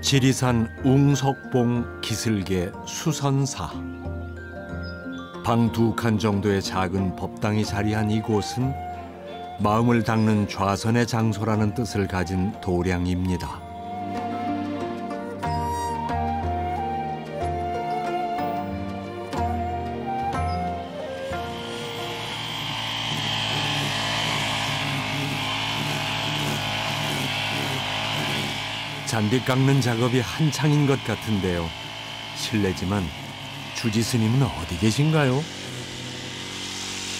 지리산 웅석봉 기슭의 수선사. 방 2칸 정도의 작은 법당이 자리한 이곳은 마음을 닦는 좌선의 장소라는 뜻을 가진 도량입니다. 잔디 깎는 작업이 한창인 것 같은데요. 실례지만 주지 스님은 어디 계신가요?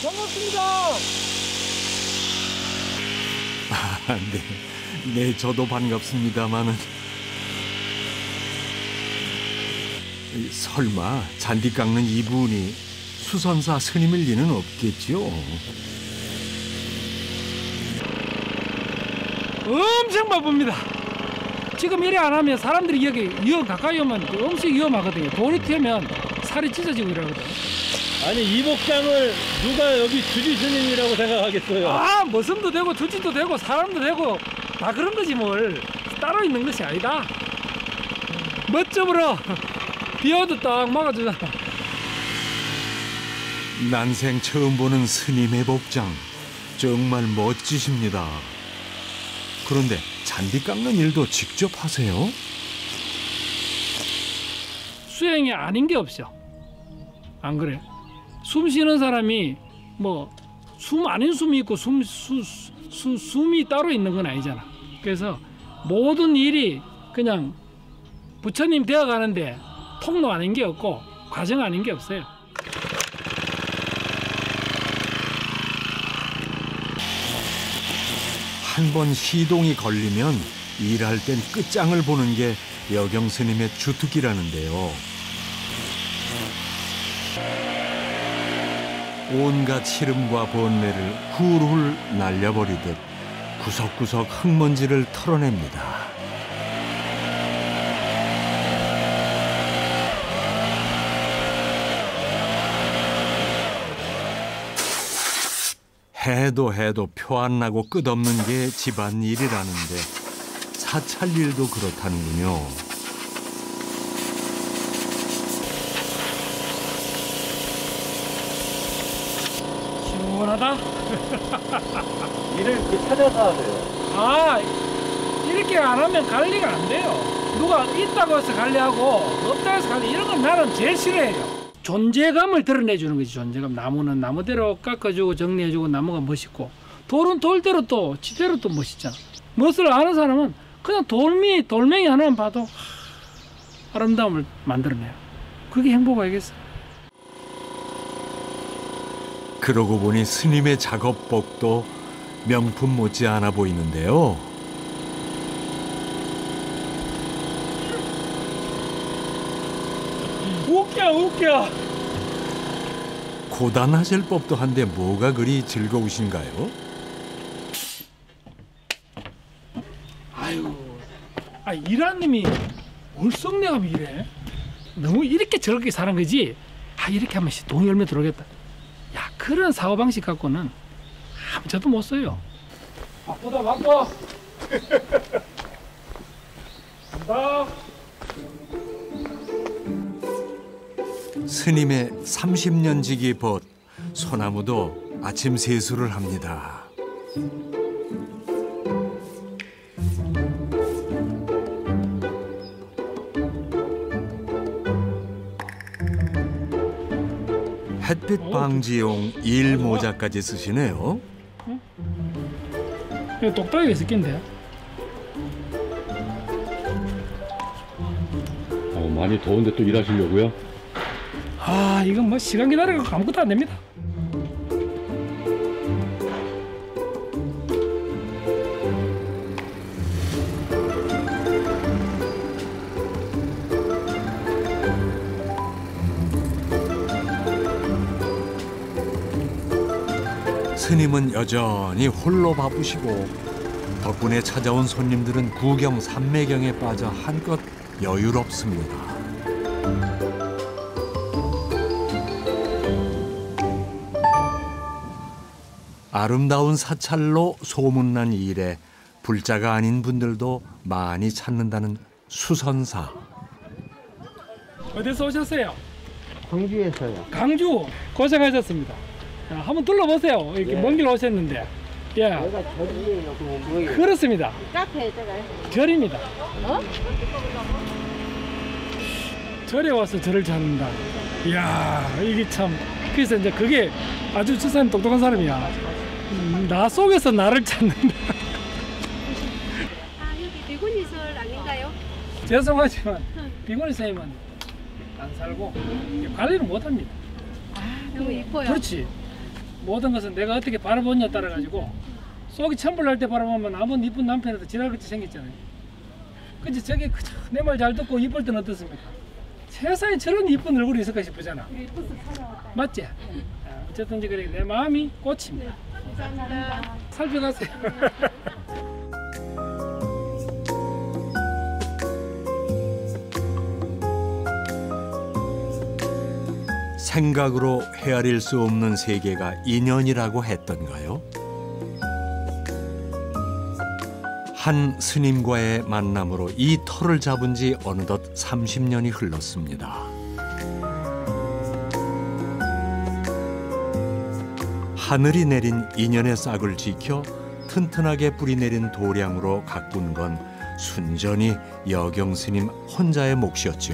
반갑습니다. 네, 저도 반갑습니다마는 설마 잔디 깎는 이분이 수선사 스님일 리는 없겠죠? 엄청 바쁩니다. 지금 이래 안 하면 사람들이 여기 가까이 오면 엄청 위험하거든요. 돌이 튀면 살이 찢어지고 이러거든요. 아니 이 복장을 누가 여기 주지 스님이라고 생각하겠어요? 머슴도 되고 주지도 되고 사람도 되고 다 그런 거지 뭘. 따로 있는 것이 아니다. 멋져버려. 비 와도 딱 막아주잖아. 난생 처음 보는 스님의 복장, 정말 멋지십니다. 그런데 잔디 깎는 일도 직접 하세요? 수행이 아닌 게 없어. 안 그래? 숨 쉬는 사람이 뭐 숨 아닌 숨이 있고 숨이 따로 있는 건 아니잖아. 그래서 모든 일이 그냥 부처님 되어가는데 통로 아닌 게 없고 과정 아닌 게 없어요. 한 번 시동이 걸리면 일할 땐 끝장을 보는 게 여경 스님의 주특기라는데요. 온갖 시름과 번뇌를 훌훌 날려버리듯 구석구석 흙먼지를 털어냅니다. 해도 표 안 나고 끝없는 게 집안일이라는데 사찰 일도 그렇다는군요. 시원하다. 일을 이렇게 찾아서 하세요? 이렇게 안 하면 관리가 안 돼요. 누가 있다고 해서 관리하고 없다고 해서 관리, 이런 건 나는 제일 싫어해요. 존재감을 드러내주는 거지. 존재감. 나무는 나무대로 깎아주고 정리해주고 나무가 멋있고, 돌은 돌대로 또 지대로 또 멋있잖아. 멋을 아는 사람은 그냥 돌멩이 하나만 봐도 아름다움을 만들어내요. 그게 행복 아니겠어? 그러고 보니 스님의 작업복도 명품 못지않아 보이는데요. 웃겨. 고단하실 법도 한데 뭐가 그리 즐거우신가요? 일하는 님이 뭘 썩내가면 이래? 너무 이렇게 저렇게 사는 거지. 이렇게 하면 돈이 얼마 들어오겠다. 그런 사고방식 갖고는 저도 못 써요. 바쁘다. 간다. 스님의 30년 지기 벗, 소나무도 아침 세수를 합니다. 햇빛 방지용 일 모자까지 쓰시네요. 이거 똑딱이가 있을 낀데. 많이 더운데 또 일하시려고요? 이건 뭐 시간 기다리고 아무것도 안 됩니다. 스님은 여전히 홀로 바쁘시고 덕분에 찾아온 손님들은 구경 삼매경에 빠져 한껏 여유롭습니다. 아름다운 사찰로 소문난 일에 불자가 아닌 분들도 많이 찾는다는 수선사. 어디서 오셨어요? 광주에서요. 강주 고생하셨습니다. 자, 한번 둘러보세요. 이렇게 예. 먼 길 오셨는데. 예, 여기가 절이에요. 그거 뭐예요? 그렇습니다. 카페에 들어가요. 절입니다. 어? 절에 와서 절을 찾는다. 이야, 이게 참. 그래서 이제 그게 아주 주사님 똑똑한 사람이야. 나 속에서 나를 찾는다. 아 여기 비구니설 아닌가요? 죄송하지만 비구니 선생님은 안 살고 관리를 못합니다. 아 너무 예뻐요. 그렇지. 모든 것은 내가 어떻게 바라보느냐에 따라 가지고 속이 천불날 때 바라보면 아무리 이쁜 남편에도 지랄같이 생겼잖아요. 근데 저게 내 말 잘 듣고 이쁠 때는 어떻습니까? 세상에 저런 이쁜 얼굴이 있을까 싶으잖아. 맞지? 어쨌든 그래 내 마음이 꽃입니다. 감사합니다. 살펴가세요. 생각으로 헤아릴 수 없는 세계가 인연이라고 했던가요? 한 스님과의 만남으로 이 터를 잡은 지 어느덧 30년이 흘렀습니다. 하늘이 내린 인연의 싹을 지켜 튼튼하게 뿌리내린 도량으로 가꾼 건 순전히 여경 스님 혼자의 몫이었죠.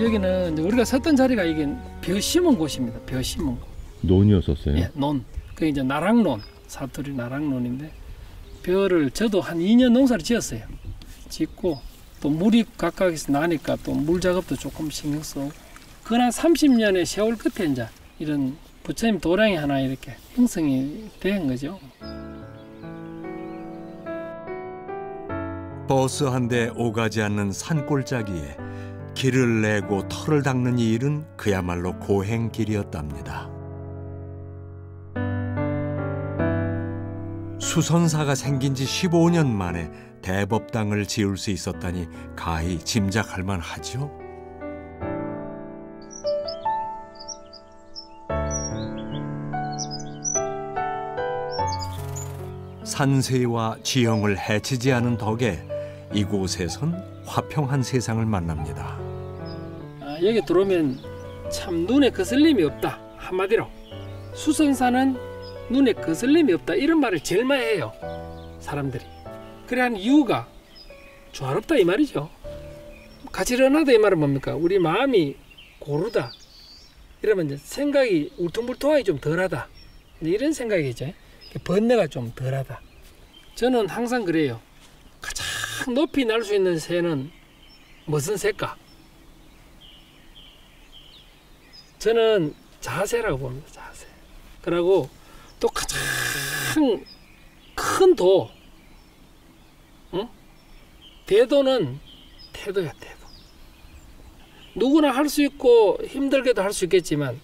여기는 이제 우리가 섰던 자리가 이게 벼 심은 곳입니다. 벼 심은 곳. 논이었었어요? 예, 논. 그 이제 나락논, 사투리 나락논인데 벼를 저도 한 2년 농사를 지었어요. 짓고 또 물이 각각에서 나니까 또 물 작업도 조금 신경 쓰고. 그한 30년의 세월 끝에 이제 이런 부처님 도량이 하나 이렇게 형성이 된 거죠. 버스 한 대 오가지 않는 산골짜기에 길을 내고 터를 닦는 이 일은 그야말로 고행길이었답니다. 수선사가 생긴 지 15년 만에 대법당을 지을 수 있었다니 가히 짐작할 만하죠. 산세와 지형을 해치지 않은 덕에 이곳에선 화평한 세상을 만납니다. 여기 들어오면 참 눈에 거슬림이 없다. 한마디로 수선사는 눈에 거슬림이 없다. 이런 말을 제일 많이 해요. 사람들이. 그래 한 이유가 조화롭다 이 말이죠. 가지런하다 이 말은 뭡니까? 우리 마음이 고르다. 이러면 이제 생각이 울퉁불퉁하기 좀 덜하다. 이런 생각이죠. 번뇌가 좀 덜하다. 저는 항상 그래요. 가장 높이 날 수 있는 새는 무슨 새일까? 저는 자세라고 봅니다. 자세. 그리고 또 가장 큰 도, 응? 대도는 태도야, 태도. 누구나 할 수 있고 힘들게도 할 수 있겠지만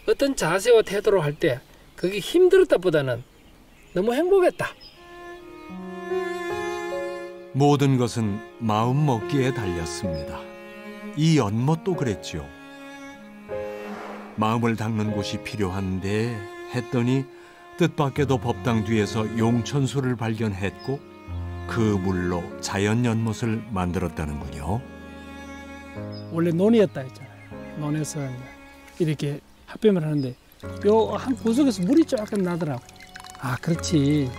어떤 자세와 태도로 할 때 그게 힘들었다보다는 너무 행복했다. 모든 것은 마음 먹기에 달렸습니다. 이 연못도 그랬죠. 마음을 닦는 곳이 필요한데 했더니 뜻밖에도 법당 뒤에서 용천수를 발견했고 그 물로 자연 연못을 만들었다는군요. 원래 논이었다 했잖아요. 논에서 이렇게 합병을 하는데 요 한 구석에서 물이 조금 나더라고. 아 그렇지.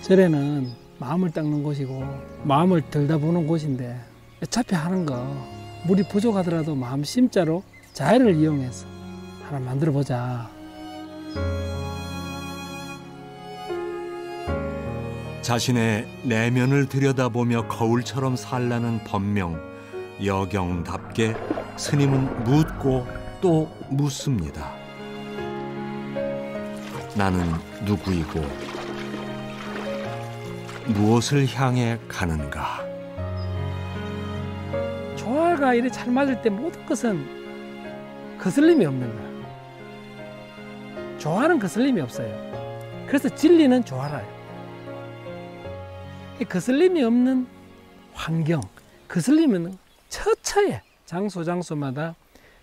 절에는 마음을 닦는 곳이고 마음을 들여다보는 곳인데 어차피 하는 거 물이 부족하더라도 마음 심자로 자연을 이용해서 하나 만들어 보자. 자신의 내면을 들여다보며 거울처럼 살라는 법명 여경답게 스님은 묻고 또 묻습니다. 나는 누구이고 무엇을 향해 가는가? 조화가 이렇게 잘 맞을 때 모든 것은 거슬림이 없는 거야. 조화는 거슬림이 없어요. 그래서 진리는 조화라요. 이 거슬림이 없는 환경, 거슬림은 처처에 장소마다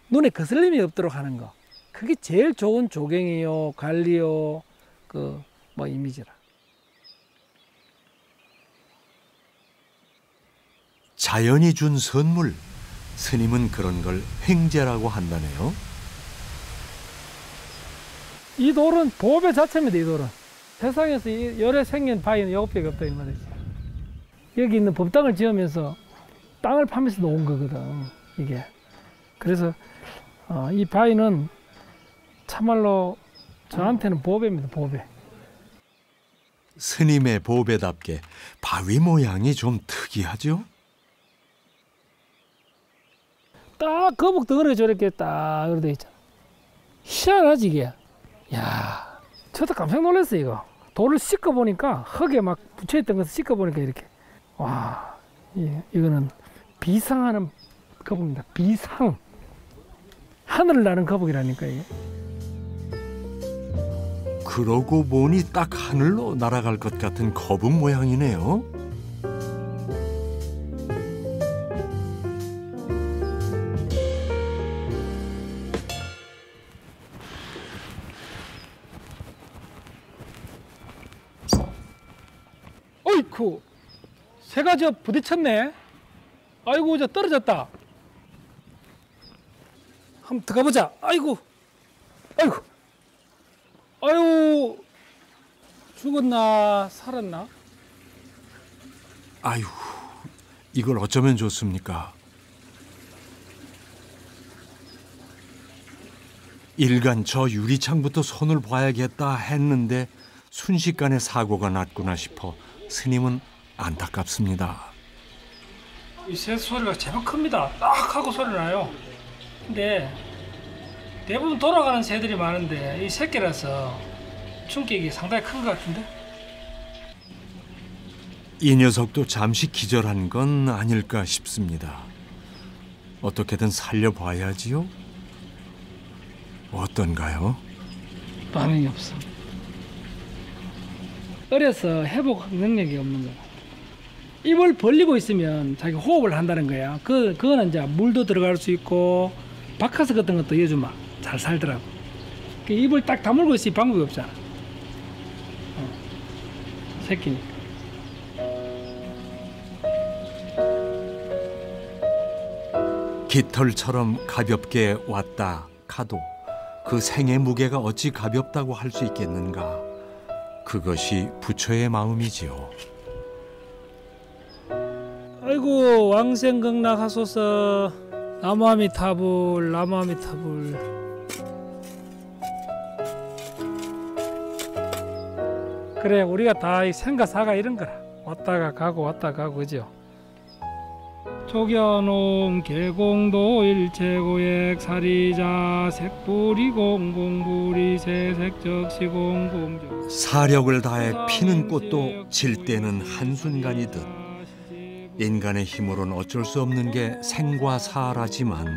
눈에 거슬림이 없도록 하는 거. 그게 제일 좋은 조경이요, 관리요, 그 뭐 이미지라. 자연이 준 선물, 스님은 그런 걸 횡재라고 한다네요. 이 돌은 보배 자체입니다. 이 돌은 세상에서 열에 생긴 바위는 이것밖에 없다 이 말이지. 여기 있는 법당을 지으면서 땅을 파면서 놓은 거거든 이게. 그래서 이 바위는 참말로 저한테는 보배입니다. 보배. 스님의 보배답게 바위 모양이 좀 특이하죠? 딱 거북 덩어리가 저렇게 딱 이렇게 돼 있잖아. 희한하지 이게. 야, 저도 깜짝 놀랐어 이거. 돌을 씻어 보니까 흙에 막 붙여있던 것을 씻어 보니까 이렇게. 와, 이거는 비상하는 거북입니다. 비상. 하늘을 나는 거북이라니까 이게. 그러고 보니 딱 하늘로 날아갈 것 같은 거북 모양이네요. 어이쿠, 새가 저 부딪혔네. 아이고, 저 떨어졌다. 한번 들어가 보자. 아이고, 아이고, 아유, 죽었나 살았나? 아유, 이걸 어쩌면 좋습니까? 일간 저 유리창부터 손을 봐야겠다 했는데 순식간에 사고가 났구나 싶어 스님은 안타깝습니다. 이 새 소리가 제법 큽니다. 딱 하고 소리 나요. 근데 대부분 돌아가는 새들이 많은데 이 새끼라서 충격이 상당히 큰 것 같은데? 이 녀석도 잠시 기절한 건 아닐까 싶습니다. 어떻게든 살려봐야지요? 어떤가요? 반응이 없어. 어려서 회복 능력이 없는 거야. 입을 벌리고 있으면 자기 호흡을 한다는 거야. 그거는 이제 물도 들어갈 수 있고 바카스 같은 것도 요즘 막 잘 살더라고. 입을 딱 다물고 있을 방법이 없잖아. 새끼니까. 깃털처럼 가볍게 왔다 가도 그 생의 무게가 어찌 가볍다고 할 수 있겠는가. 그것이 부처의 마음이지요. 아이고 왕생극락하소서. 나무아미타불 나무아미타불. 그래 우리가 다 이 생과 사가 이런 거라. 왔다가 가고 왔다가 가고 그죠. 조견옹 계공도 일체고액 사리자 색불이 공공불이 세색적 시공공적. 사력을 다해 피는 꽃도 질 때는 한순간이듯 인간의 힘으로는 어쩔 수 없는 게 생과 사라지만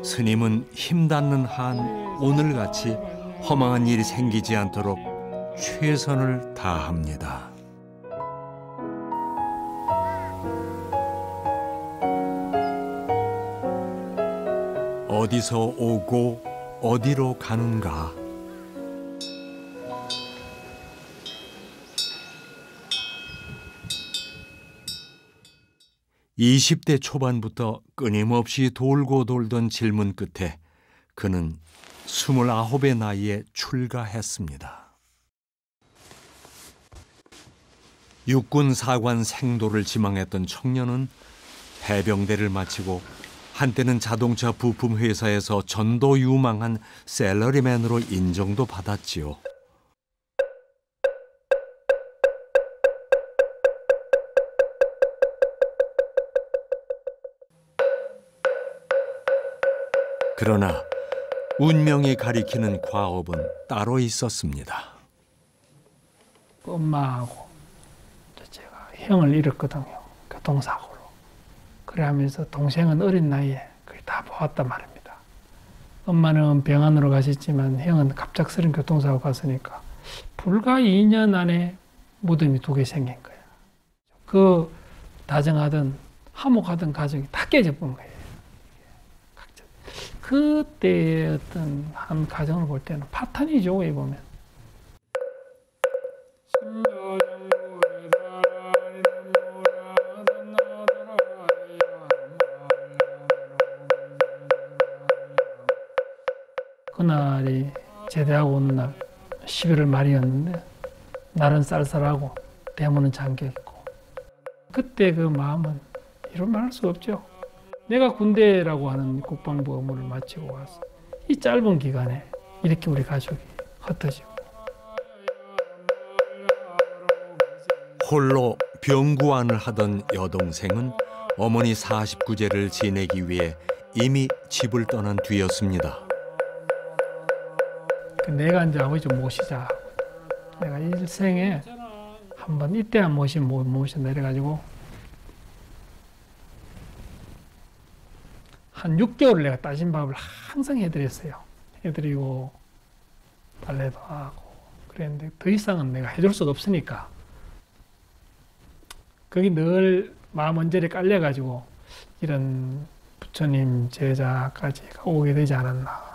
스님은 힘 닿는 한 오늘같이 허망한 일이 생기지 않도록 최선을 다합니다. 어디서 오고 어디로 가는가. (20대) 초반부터 끊임없이 돌고 돌던 질문 끝에 그는 29의 나이에 출가했습니다. 육군 사관 생도를 지망했던 청년은 해병대를 마치고 한때는 자동차 부품 회사에서 전도 유망한 셀러리맨으로 인정도 받았지요. 그러나 운명이 가리키는 과업은 따로 있었습니다. 엄마하고 제가 형을 잃었거든요. 교통사고로. 그래 하면서 동생은 어린 나이에 거의 다 보았단 말입니다. 엄마는 병원으로 가셨지만 형은 갑작스런 교통사고 갔으니까 불과 2년 안에 무덤이 2개 생긴 거예요. 그 다정하던 화목하던 가정이 다 깨져본 거예요. 그때 어떤 한 가정을 볼 때는 파탄이죠, 왜 보면. 그날이 제대하고 오는 날 11월 말이었는데 날은 쌀쌀하고 대문은 잠겨있고 그때 그 마음은 이런 말 할 수 없죠. 내가 군대라고 하는 국방부 업무를 마치고 와서 이 짧은 기간에 이렇게 우리 가족이 흩어지고 홀로 병구안을 하던 여동생은 어머니 49제를 지내기 위해 이미 집을 떠난 뒤였습니다. 내가 이제 아버지 좀 모시자. 내가 일생에 한번 이때 한 모신다 이래가지고 한 6개월 내가 따진 밥을 항상 해드렸어요. 해드리고 빨래도 하고 그랬는데 더 이상은 내가 해줄 수가 없으니까 거기 늘 마음 언저리에 깔려가지고 이런 부처님 제자까지 오게 되지 않았나.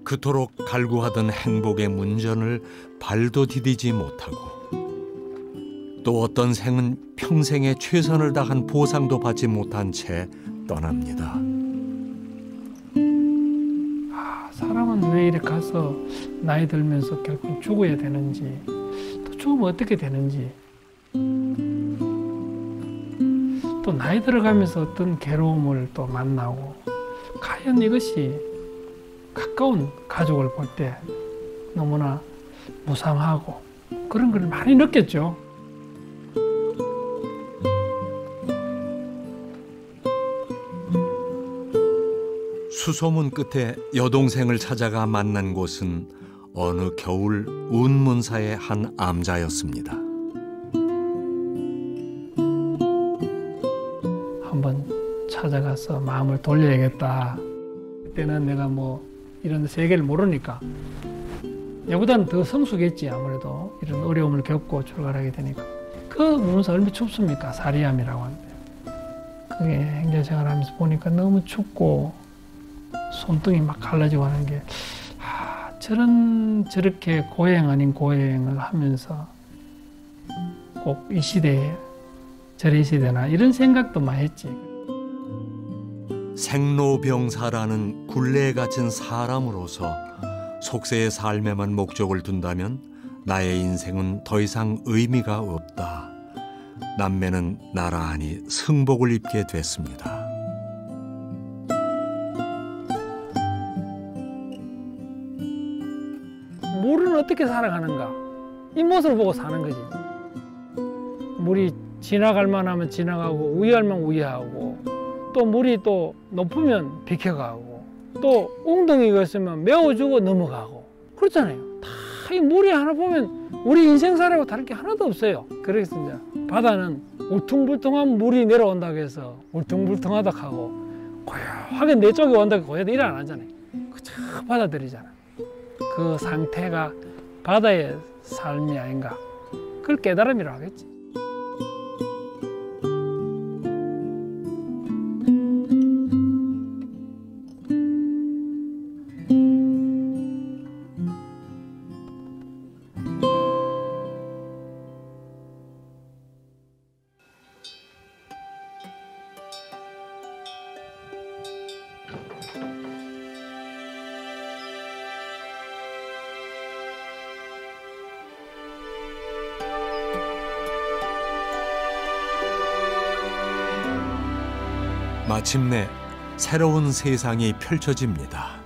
그토록 갈구하던 행복의 문전을 발도 디디지 못하고 또 어떤 생은 평생에 최선을 다한 보상도 받지 못한 채 떠납니다. 사람은 왜 이렇게 가서 나이 들면서 결국 죽어야 되는지 또 죽으면 어떻게 되는지 또 나이 들어가면서 어떤 괴로움을 또 만나고 과연 이것이 가까운 가족을 볼 때 너무나 무상하고 그런 걸 많이 느꼈죠. 수소문 끝에 여동생을 찾아가 만난 곳은 어느 겨울 운문사의 한 암자였습니다. 한번 찾아가서 마음을 돌려야겠다. 그때는 내가 뭐 이런 세계를 모르니까 얘보다는 더 성숙했지. 아무래도 이런 어려움을 겪고 출발하게 되니까. 그 문사 얼마나 춥습니까? 사리암이라고 하는데 그게 행정생활하면서 보니까 너무 춥고 손등이 막 갈라지고 하는 게 저렇게 고행 아닌 고행을 하면서 꼭 이 시대에 저래 있어야 되나 이런 생각도 많이 했지. 생로병사라는 굴레에 갇힌 사람으로서 속세의 삶에만 목적을 둔다면 나의 인생은 더 이상 의미가 없다. 남매는 나란히 승복을 입게 됐습니다. 물은 어떻게 살아가는가? 이 모습을 보고 사는 거지. 물이 지나갈 만하면 지나가고 우회할 만 우회하고 또 물이 또 높으면 비켜가고 또 웅덩이가 있으면 메워주고 넘어가고 그렇잖아요. 다 이 물이 하나 보면 우리 인생살이하고 다를 게 하나도 없어요. 그래서 이제 바다는 울퉁불퉁한 물이 내려온다고 해서 울퉁불퉁하다 하고 고요하게 내 쪽에 온다고 고요하다 일 안 하잖아요. 그저 받아들이잖아. 그 상태가 바다의 삶이 아닌가. 그걸 깨달음이라고 하겠지. 마침내 새로운 세상이 펼쳐집니다.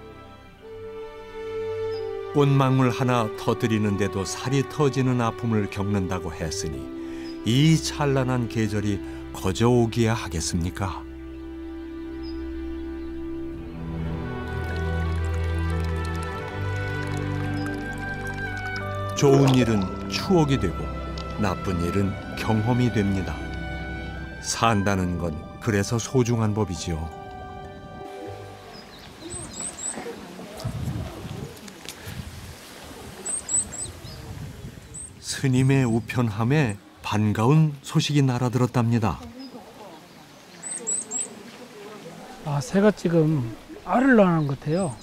꽃망울 하나 터뜨리는데도 살이 터지는 아픔을 겪는다고 했으니 이 찬란한 계절이 거저 오기야 하겠습니까? 좋은 일은 추억이 되고 나쁜 일은 경험이 됩니다. 산다는 건 그래서 소중한 법이지요. 스님의 우편함에 반가운 소식이 날아들었답니다. 새가 지금 알을 낳는 것 같아요.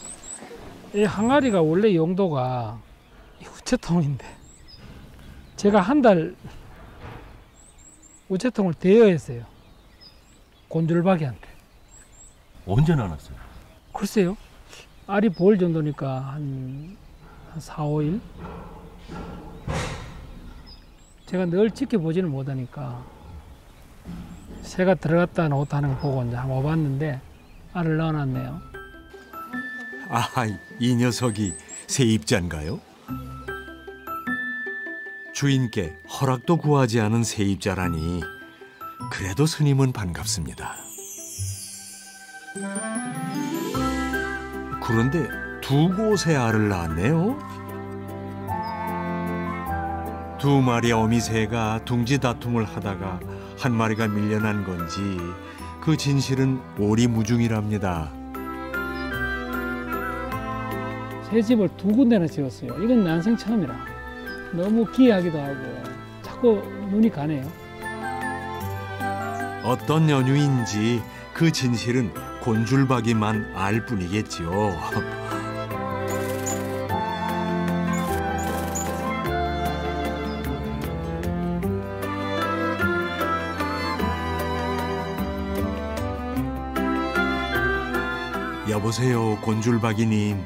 이 항아리가 원래 용도가 이 우체통인데 제가 한 달 우체통을 대여했어요. 곤줄박이한테. 언제 나눴어요? 글쎄요. 알이 보일 정도니까 한 4, 5일? 제가 늘 지켜보지는 못하니까 새가 들어갔다 나왔다 하는 거 보고 이제 한번 와봤는데 알을 넣어놨네요. 아하, 이 녀석이 세입자인가요? 주인께 허락도 구하지 않은 세입자라니 그래도 스님은 반갑습니다. 그런데 두 곳에 알을 낳았네요. 두 마리 어미새가 둥지 다툼을 하다가 한 마리가 밀려난 건지 그 진실은 오리무중이랍니다. 새 집을 두 군데나 지었어요. 이건 난생 처음이라. 너무 기이하기도 하고 자꾸 눈이 가네요. 어떤 연유인지 그 진실은 곤줄박이만 알 뿐이겠지요. 여보세요, 곤줄박이님.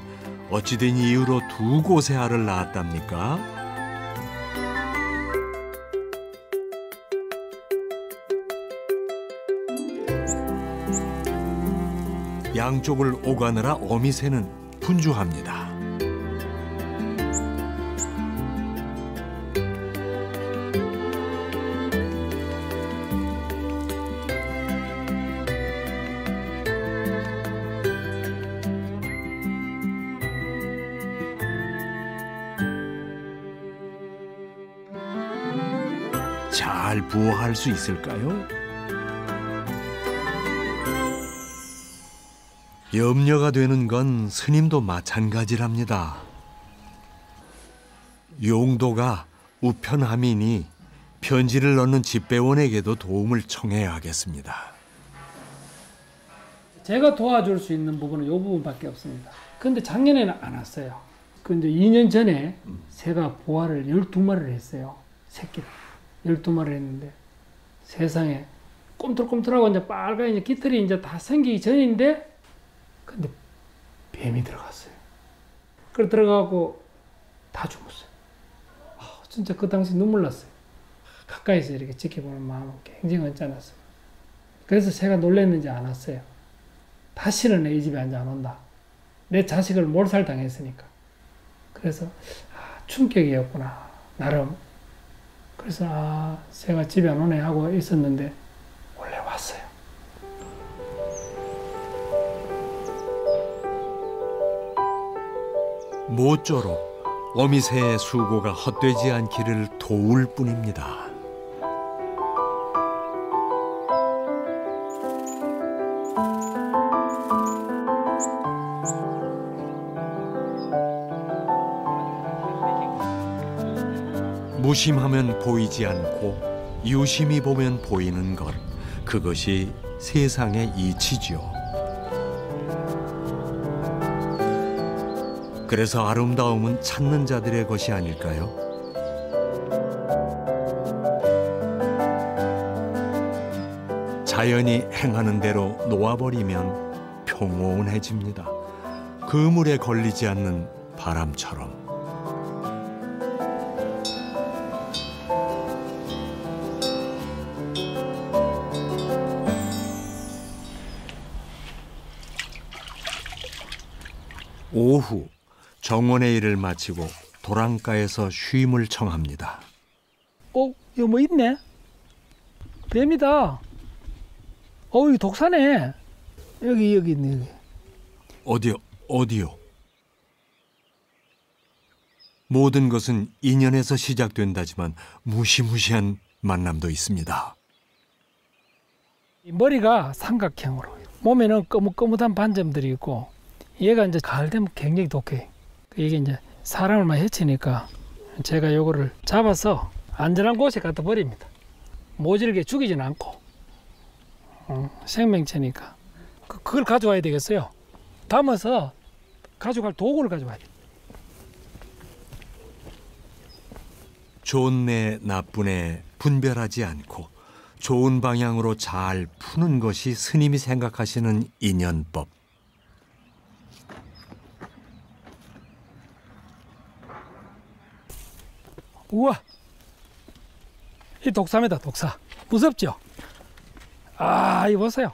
어찌된 이유로 두 곳의 알을 낳았답니까? 양쪽을 오가느라 어미새는 분주합니다. 잘 부화할 수 있을까요? 염려가 되는 건 스님도 마찬가지랍니다. 용도가 우편함이니 편지를 넣는 집배원에게도 도움을 청해야겠습니다. 제가 도와줄 수 있는 부분은 이 부분밖에 없습니다. 근데 작년에는 안 왔어요. 근데 2년 전에 새가 부화를 12마리를 했어요. 새끼를 12마리를 했는데 세상에 꿈틀꿈틀하고 이제 빨간 이제 깃털이 이제 다 생기기 전인데 근데 뱀이 들어갔어요. 그래 들어가고 다 죽었어요. 진짜 그 당시 눈물 났어요. 가까이서 이렇게 지켜보는 마음은 굉장히 언짢았어요. 그래서 새가 놀랐는지 안 왔어요. 다시는 내 집에 안 온다. 내 자식을 몰살당했으니까. 그래서 충격이었구나 나름. 그래서 새가 집에 안 오네 하고 있었는데 원래 왔어요. 모쪼록 어미새의 수고가 헛되지 않기를 도울 뿐입니다. 무심하면 보이지 않고 유심히 보면 보이는 것, 그것이 세상의 이치지요. 그래서 아름다움은 찾는 자들의 것이 아닐까요? 자연이 행하는 대로 놓아버리면 평온해집니다. 그물에 걸리지 않는 바람처럼. 오후 정원의 일을 마치고 도랑가에서 쉼을 청합니다. 이거 뭐 있네? 뱀이다. 이거 독사네. 여기 있네, 여기. 어디요? 모든 것은 인연에서 시작된다지만 무시무시한 만남도 있습니다. 머리가 삼각형으로, 몸에는 거뭇거뭇한 반점들이 있고, 얘가 이제 가을 되면 굉장히 독해. 이게 이제 사람을 많이 해치니까 제가 요거를 잡아서 안전한 곳에 갖다 버립니다. 모질게 죽이진 않고. 생명체니까. 그걸 가져와야 되겠어요. 담아서 가져갈 도구를 가져와야 돼. 좋네 나쁘네 분별하지 않고 좋은 방향으로 잘 푸는 것이 스님이 생각하시는 인연법. 우와, 이 독사입니다. 독사. 무섭죠? 아, 이거 보세요.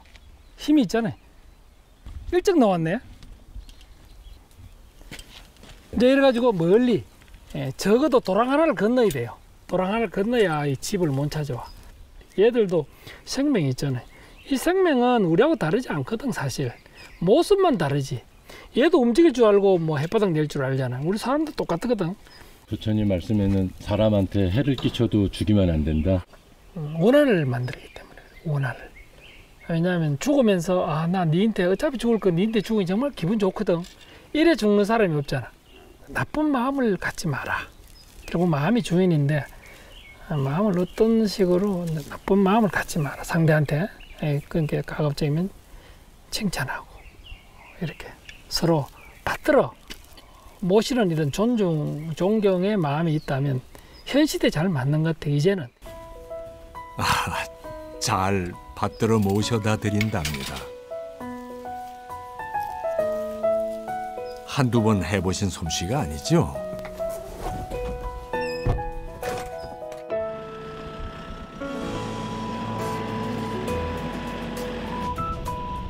힘이 있잖아요. 일찍 나왔네. 이제 이래가지고 멀리, 적어도 도랑 하나를 건너야 돼요. 도랑 하나를 건너야 이 집을 못 찾아와. 얘들도 생명이 있잖아요. 이 생명은 우리하고 다르지 않거든. 사실 모습만 다르지. 얘도 움직일 줄 알고 뭐 햇바닥 낼 줄 알잖아. 우리 사람도 똑같거든. 부처님 말씀에는 사람한테 해를 끼쳐도 죽이면 안 된다. 원한을 만들기 때문에. 원한을. 왜냐하면 죽으면서 아, 나 니한테 어차피 죽을 거 니한테 죽으니 정말 기분 좋거든. 이래 죽는 사람이 없잖아. 나쁜 마음을 갖지 마라. 결국 마음이 주인인데 마음을 어떤 식으로 나쁜 마음을 갖지 마라. 상대한테. 그러니까 가급적이면 칭찬하고 이렇게 서로 받들어 모시는 이런 존중, 존경의 마음이 있다면 현 시대에 잘 맞는 것 같아. 이제는. 잘 받들어 모셔다 드린답니다. 한두 번 해보신 솜씨가 아니죠?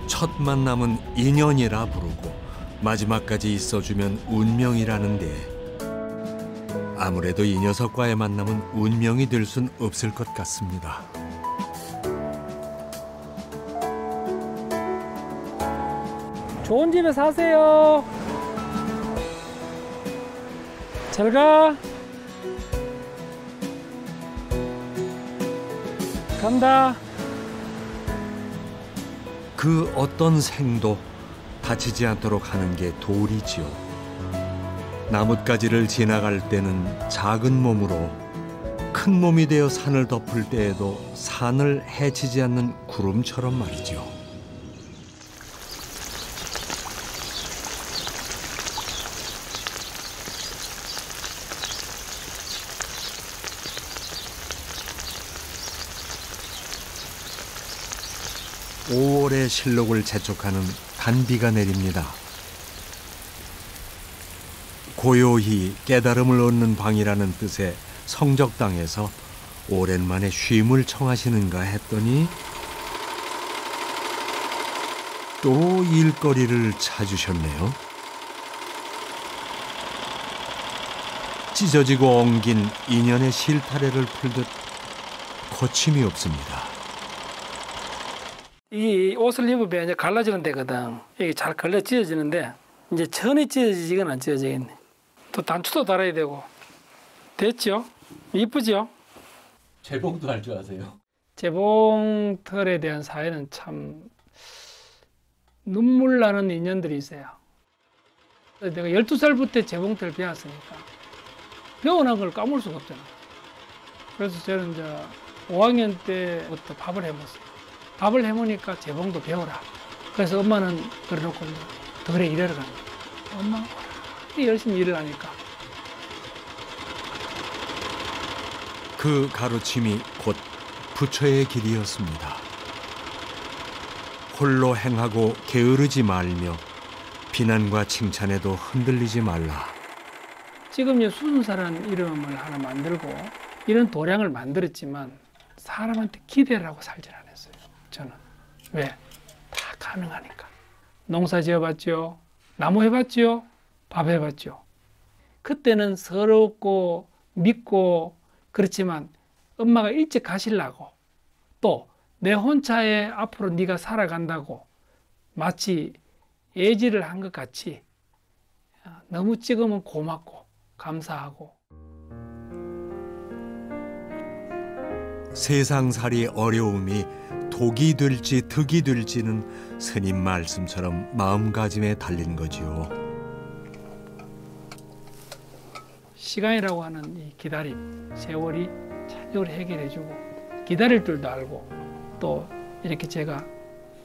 첫 만남은 인연이라 부르고 마지막까지 있어주면 운명이라는데 아무래도 이 녀석과의 만남은 운명이 될 순 없을 것 같습니다. 좋은 집에 사세요. 잘 가. 간다. 그 어떤 생도 다치지 않도록 하는 게 도리지요. 나뭇가지를 지나갈 때는 작은 몸으로 큰 몸이 되어 산을 덮을 때에도 산을 해치지 않는 구름처럼 말이죠. (5월의) 실록을 재촉하는 단비가 내립니다. 고요히 깨달음을 얻는 방이라는 뜻의 성적당에서 오랜만에 쉼을 청하시는가 했더니 또 일거리를 찾으셨네요. 찢어지고 엉긴 인연의 실타래를 풀듯 거침이 없습니다. 이 옷을 입으면 이제 갈라지는 데거든. 이게 잘 걸려 찢어지는데 이제 천이 찢어지건 안 찢어지겠네. 또 단추도 달아야 되고. 됐죠? 이쁘죠? 재봉도 할 줄 아세요? 재봉틀에 대한 사연은 참 눈물 나는 인연들이 있어요. 내가 12살부터 재봉틀 배웠으니까 배워난 걸 까먹을 수가 없잖아. 그래서 저는 이제 5학년 때부터 밥을 해먹었어요. 밥을 해먹으니까 재봉도 배워라. 그래서 엄마는 그래놓고 덜에 일하러 가는 거야. 엄마가 열심히 일을 하니까. 그 가르침이 곧 부처의 길이었습니다. 홀로 행하고 게으르지 말며 비난과 칭찬에도 흔들리지 말라. 지금 수순사라는 이름을 하나 만들고 이런 도량을 만들었지만 사람한테 기대를 하고 살질 않았어요. 저는. 왜? 다 가능하니까. 농사 지어봤죠. 나무 해봤죠. 밥 해봤죠. 그때는 서럽고 믿고 그렇지만 엄마가 일찍 가시려고 또 내 혼자에 앞으로 네가 살아간다고 마치 예지를 한 것 같이 너무 찍으면 고맙고 감사하고. 세상살이 어려움이 독이 될지 득이 될지는 스님 말씀처럼 마음가짐에 달린 거지요. 시간이라고 하는 이 기다림, 세월이 참 이걸 해결해주고 기다릴 줄도 알고 또 이렇게 제가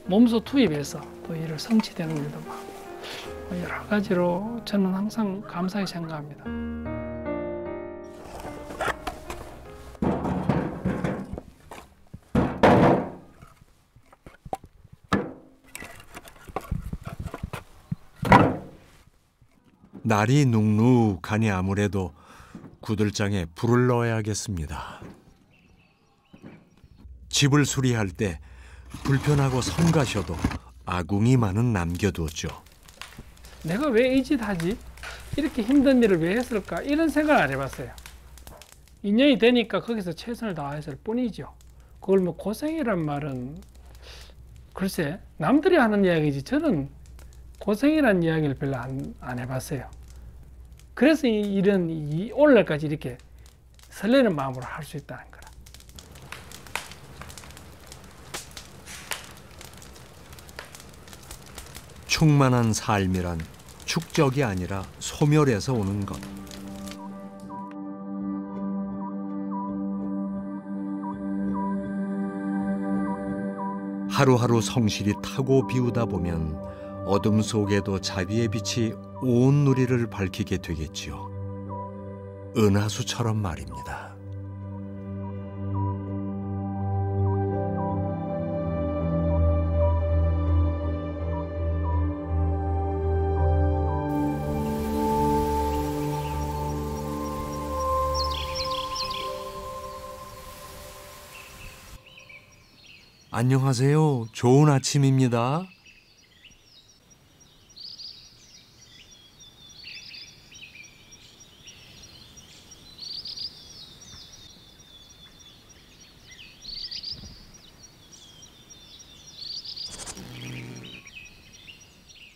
몸소 투입해서 또 일을 성취되는 일도 많고 여러 가지로 저는 항상 감사히 생각합니다. 날이 눅눅하니 아무래도 구들장에 불을 넣어야겠습니다. 집을 수리할 때 불편하고 성가셔도 아궁이만은 남겨두었죠. 내가 왜 이 짓 하지? 이렇게 힘든 일을 왜 했을까? 이런 생각을 안 해봤어요. 인연이 되니까 거기서 최선을 다했을 뿐이죠. 그걸 뭐 고생이란 말은 글쎄 남들이 하는 이야기지 저는 고생이라는 이야기를 별로 안 해봤어요. 그래서 오늘날까지 이렇게 설레는 마음으로 할 수 있다는 거라. 충만한 삶이란 축적이 아니라 소멸에서 오는 것. 하루하루 성실히 타고 비우다 보면 어둠 속에도 자비의 빛이 온 누리를 밝히게 되겠지요. 은하수처럼 말입니다. 안녕하세요. 좋은 아침입니다.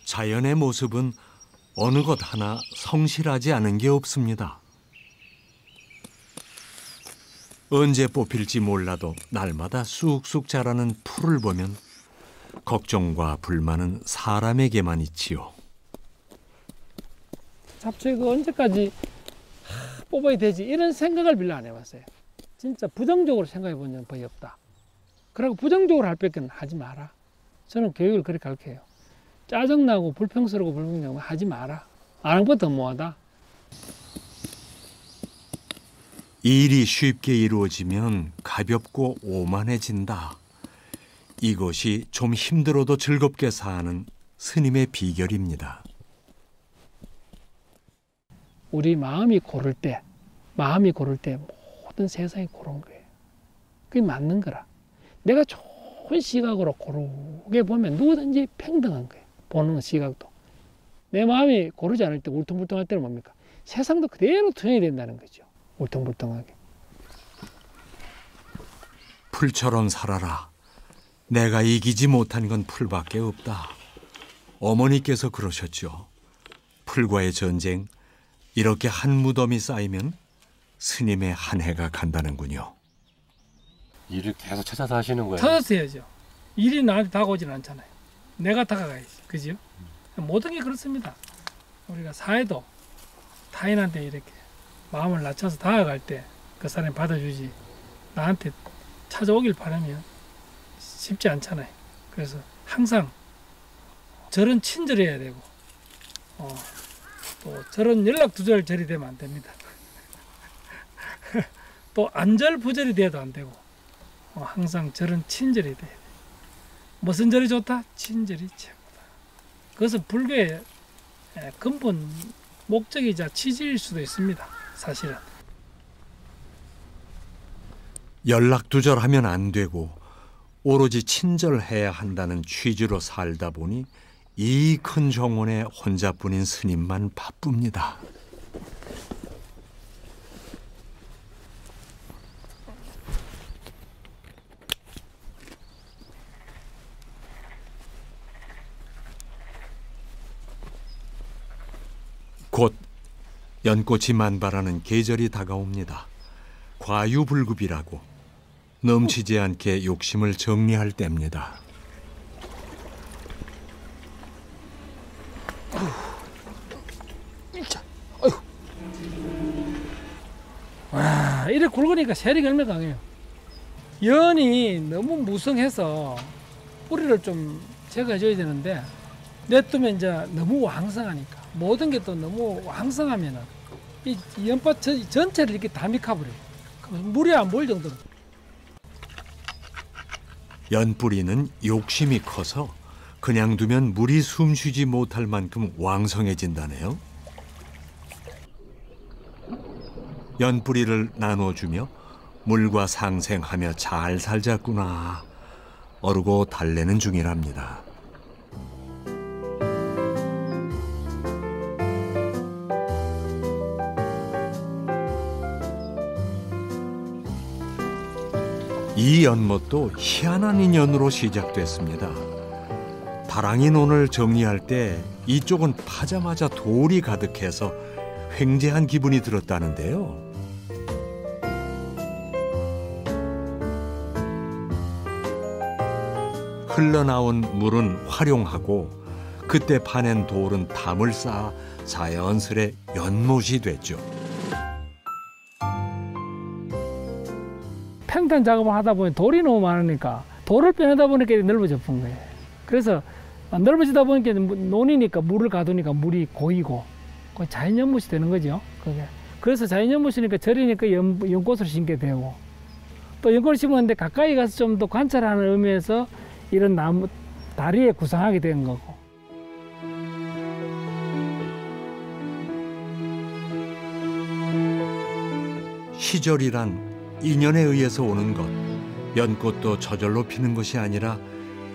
자연의 모습은 어느 것 하나 성실하지 않은 게 없습니다. 언제 뽑힐지 몰라도 날마다 쑥쑥 자라는 풀을 보면 걱정과 불만은 사람에게만 있지요. 잡초가 언제까지 뽑아야 되지 이런 생각을 별로 안 해봤어요. 진짜 부정적으로 생각해 본 적은 거의 없다. 그리고 부정적으로 할 밖에는 하지 마라. 저는 교육을 그렇게 가르쳐요. 짜증나고 불평스럽고 불평하고 하지 마라. 안 하는 것보다 뭐하다. 일이 쉽게 이루어지면 가볍고 오만해진다. 이것이 좀 힘들어도 즐겁게 사는 스님의 비결입니다. 우리 마음이 고를 때 모든 세상이 고른 거예요. 그게 맞는 거라. 내가 좋은 시각으로 고르게 보면 누구든지 평등한 거예요. 보는 시각도. 내 마음이 고르지 않을 때 울퉁불퉁할 때는 뭡니까? 세상도 그대로 투영이 된다는 거죠. 울퉁불퉁하게. 풀처럼 살아라. 내가 이기지 못한 건 풀밖에 없다. 어머니께서 그러셨죠. 풀과의 전쟁, 이렇게 한 무덤이 쌓이면 스님의 한 해가 간다는군요. 일을 계속 찾아서 하시는 거예요? 찾아서 해야죠. 일이 나한테 다가오지는 않잖아요. 내가 다가가야지. 그죠? 모든 게 그렇습니다. 우리가 사회도 타인한테 이렇게 마음을 낮춰서 다가갈 때 그 사람이 받아주지 나한테 찾아오길 바라면 쉽지 않잖아요. 그래서 항상 저런 친절해야 되고 또 저런 연락두절절이 되면 안 됩니다. 또 안절부절이 돼도 안 되고 항상 저런 친절이 돼야 돼요. 무슨 절이 좋다? 친절이 최고다. 그것은 불교의 근본 목적이자 취지일 수도 있습니다. 사실은. 연락두절하면 안 되고 오로지 친절해야 한다는 취지로 살다 보니 이 큰 정원에 혼자뿐인 스님만 바쁩니다. 곧 연꽃이 만발하는 계절이 다가옵니다. 과유불급이라고 넘치지 않게 욕심을 정리할 때입니다. 와, 이래 굵으니까 세력이 얼마나 강해요. 연이 너무 무성해서 뿌리를 좀 제거해줘야 되는데 냅두면 이제 너무 왕성하니까 모든 게 또 너무 왕성하면은 이 연꽃 전체를 이렇게 다 미카버려요. 물이 안 보일 정도로. 연뿌리는 욕심이 커서 그냥 두면 물이 숨쉬지 못할 만큼 왕성해진다네요. 연뿌리를 나눠주며 물과 상생하며 잘 살자꾸나 어르고 달래는 중이랍니다. 이 연못도 희한한 인연으로 시작됐습니다. 다랑이 논을 정리할 때 이쪽은 파자마자 돌이 가득해서 횡재한 기분이 들었다는데요. 흘러나온 물은 활용하고 그때 파낸 돌은 담을 쌓아 자연스레 연못이 됐죠. 평탄 작업을 하다 보니 돌이 너무 많으니까 돌을 빼내다 보니까 넓어져 본 거예요. 그래서 넓어지다 보니까 논이니까 물을 가두니까 물이 고이고 자연연못이 되는 거죠. 그게. 그래서 자연연못이니까 절이니까 연꽃을 심게 되고 또 연꽃을 심었는데 가까이 가서 좀 더 관찰하는 의미에서 이런 나무 다리에 구상하게 된 거고. 시절이란 인연에 의해서 오는 것. 연꽃도 저절로 피는 것이 아니라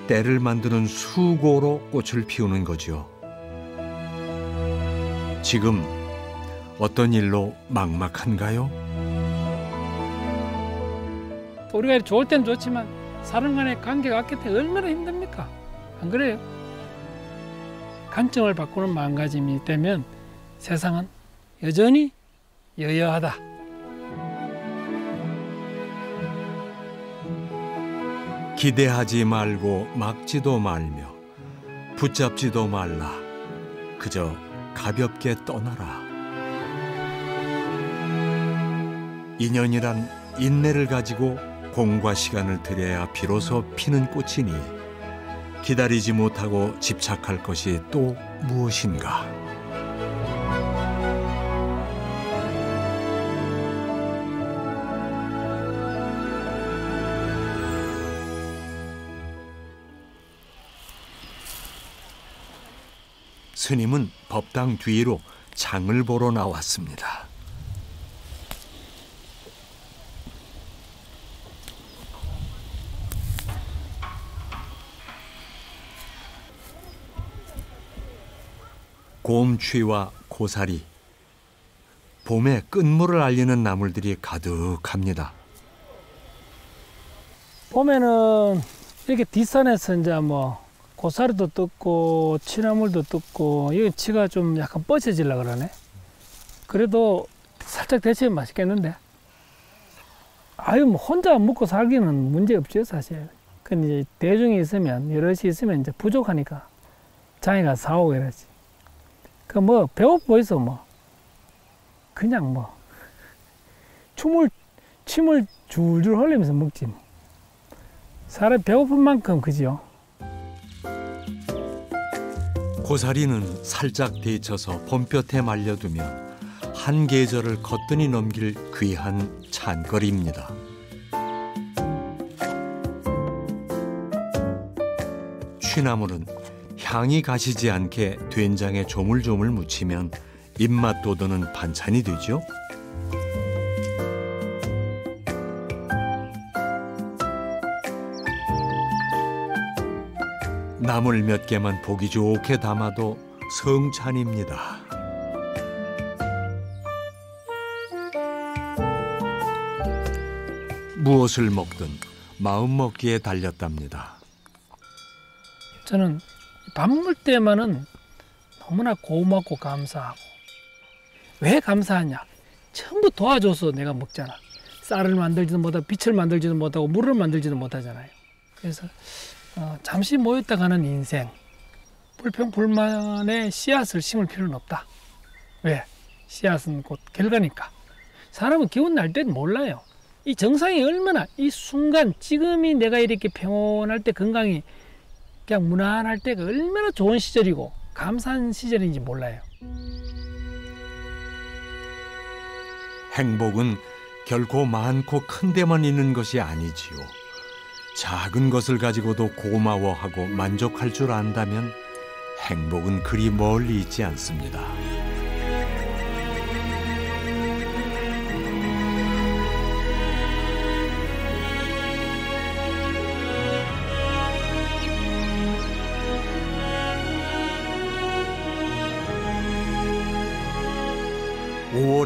때를 만드는 수고로 꽃을 피우는 거죠. 지금 어떤 일로 막막한가요? 우리가 좋을 땐 좋지만 사람 간의 관계가 왔기 때문에 얼마나 힘듭니까? 안 그래요? 관점을 바꾸는 마음가짐이 되면 세상은 여전히 여여하다. 기대하지 말고 막지도 말며 붙잡지도 말라. 그저 가볍게 떠나라. 인연이란 인내를 가지고 공과 시간을 들여야 비로소 피는 꽃이니 기다리지 못하고 집착할 것이 또 무엇인가. 스님은 법당 뒤로 장을 보러 나왔습니다. 곰취와 고사리, 봄의 끝물을 알리는 나물들이 가득합니다. 봄에는 이렇게 뒷산에서 이제 고사리도 뜯고 취나물도 뜯고 이 치가 좀 약간 뻗쳐지려고 그러네. 그래도 살짝 데치면 맛있겠는데. 혼자 먹고 살기는 문제 없죠 사실. 근데 이제 대중이 있으면 여럿이 있으면 이제 부족하니까 장에 가서 사오고 이러지. 배고파 있어 그냥 침을 줄줄 흘리면서 먹지. 사람이 배고픈 만큼 그지요. 고사리는 살짝 데쳐서 봄볕에 말려두면 한 계절을 거뜬히 넘길 귀한 찬거리입니다. 취나물은 향이 가시지 않게 된장에 조물조물 묻히면 입맛 돋우는 반찬이 되죠. 나물 몇 개만 보기 좋게 담아도 성찬입니다. 무엇을 먹든 마음 먹기에 달렸답니다. 저는 밥 먹을 때만은 너무나 고맙고 감사하고. 왜 감사하냐? 전부 도와줘서 내가 먹잖아. 쌀을 만들지도 못하고 빛을 만들지도 못하고 물을 만들지도 못하잖아요. 그래서 잠시 모였다 가는 인생, 불평불만의 씨앗을 심을 필요는 없다. 왜? 씨앗은 곧 결과니까. 사람은 기운 날 때는 몰라요. 이 정상이 얼마나, 이 순간 지금이 내가 이렇게 평온할 때, 건강이 그냥 무난할 때가 얼마나 좋은 시절이고 감사한 시절인지 몰라요. 행복은 결코 많고 큰 데만 있는 것이 아니지요. 작은 것을 가지고도 고마워하고 만족할 줄 안다면 행복은 그리 멀리 있지 않습니다.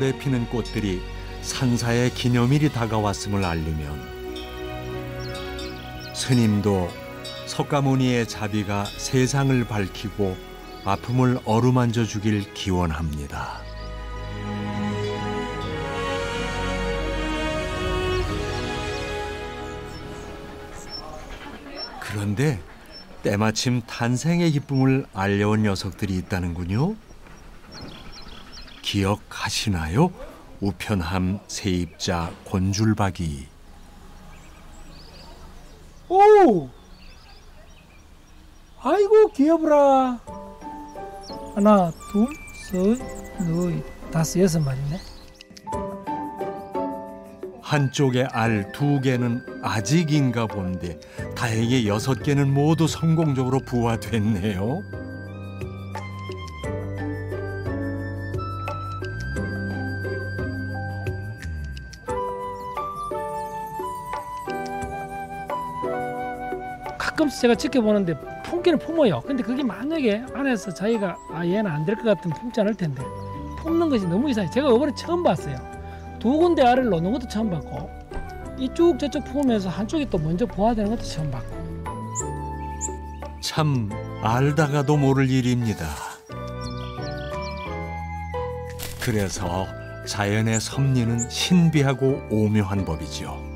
6월에 피는 꽃들이 산사의 기념일이 다가왔음을 알리면 스님도 석가모니의 자비가 세상을 밝히고 아픔을 어루만져 주길 기원합니다. 그런데 때마침 탄생의 기쁨을 알려온 녀석들이 있다는군요. 기억하시나요? 우편함 세입자 곤줄박이. 오! 아이고 귀여워라. 하나, 둘, 셋, 넷, 다섯, 여섯 마리네. 한쪽에 알 2개는 아직인가 본데 다행히 6개는 모두 성공적으로 부화됐네요. 가끔씩 제가 지켜보는데 품기는 품어요. 근데 그게 만약에 안에서 자기가 얘는 안 될 것 같으면 품지 않을 텐데 품는 것이 너무 이상해요. 제가 이번에 처음 봤어요. 2군데 알을 놓는 것도 처음 봤고 이쪽 저쪽 품으면서 한쪽이 또 먼저 부화되는 것도 처음 봤고. 참 알다가도 모를 일입니다. 그래서 자연의 섭리는 신비하고 오묘한 법이죠.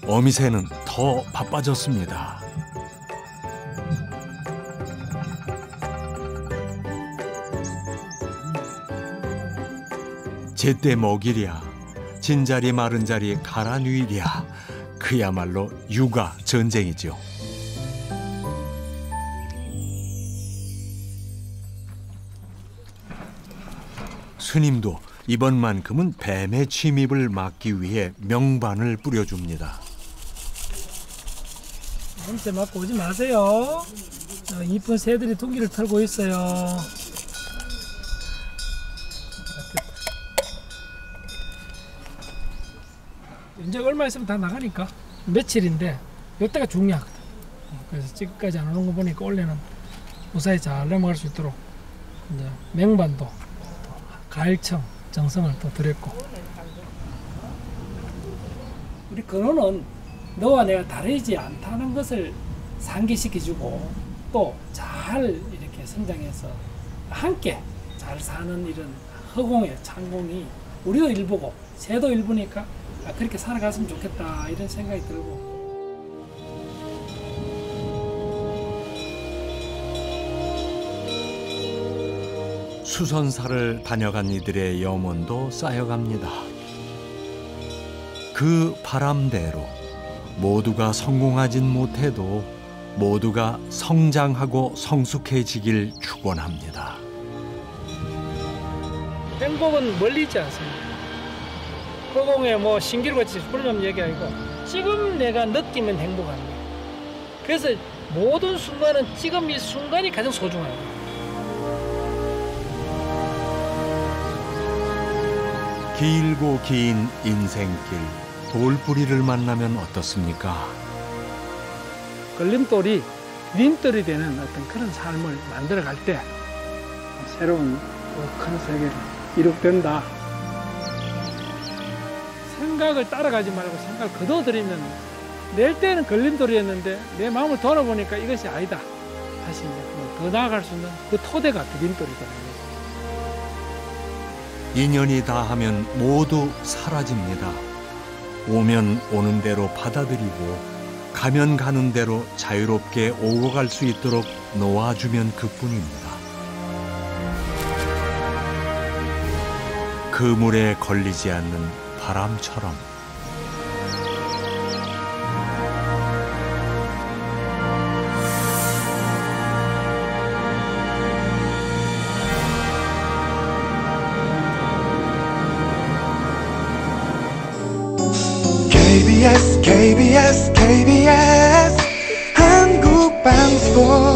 어미새는 더 바빠졌습니다. 제때 먹이랴, 진자리 마른 자리 갈아 누이랴. 그야말로 육아 전쟁이죠. 스님도 이번만큼은 뱀의 침입을 막기 위해 명반을 뿌려줍니다. 냄새 맡고 오지 마세요. 이쁜 새들이 둥기를 털고 있어요. 이제 얼마 있으면 다 나가니까 며칠인데 이때가 중요하거든. 그래서 지금까지 안 오는 거 보니까 원래는 무사히 잘 넘어갈 수 있도록 이제 맹반도 가일청 정성을 또 드렸고, 우리 근호는 너와 내가 다르지 않다는 것을 상기시켜주고 또 잘 이렇게 성장해서 함께 잘 사는 이런 허공의 창공이 우리도 일부고 새도 일부니까 그렇게 살아갔으면 좋겠다 이런 생각이 들고. 수선사를 다녀간 이들의 염원도 쌓여갑니다. 그 바람대로 모두가 성공하진 못해도 모두가 성장하고 성숙해지길 축원합니다. 행복은 멀리 있지 않습니다. 허공에 뭐 신기루같이 불면 얘기 아니고 지금 내가 느끼면 행복한 거예요. 그래서 모든 순간은 지금 이 순간이 가장 소중해요. 길고 긴 인생길, 돌뿌리를 만나면 어떻습니까? 걸림돌이 림돌이 되는 어떤 그런 삶을 만들어갈 때 새로운 큰 세계를 이룩된다. 생각을 따라가지 말고 생각을 거둬들이면 낼 때는 걸림돌이었는데 내 마음을 돌아보니까 이것이 아니다. 다시 이제 더 나아갈 수 있는 그 토대가 림돌이다. 인연이 다하면 모두 사라집니다. 오면 오는 대로 받아들이고 가면 가는 대로 자유롭게 오고 갈 수 있도록 놓아주면 그뿐입니다. 그물에 걸리지 않는 바람처럼. KBS KBS KBS 한국방송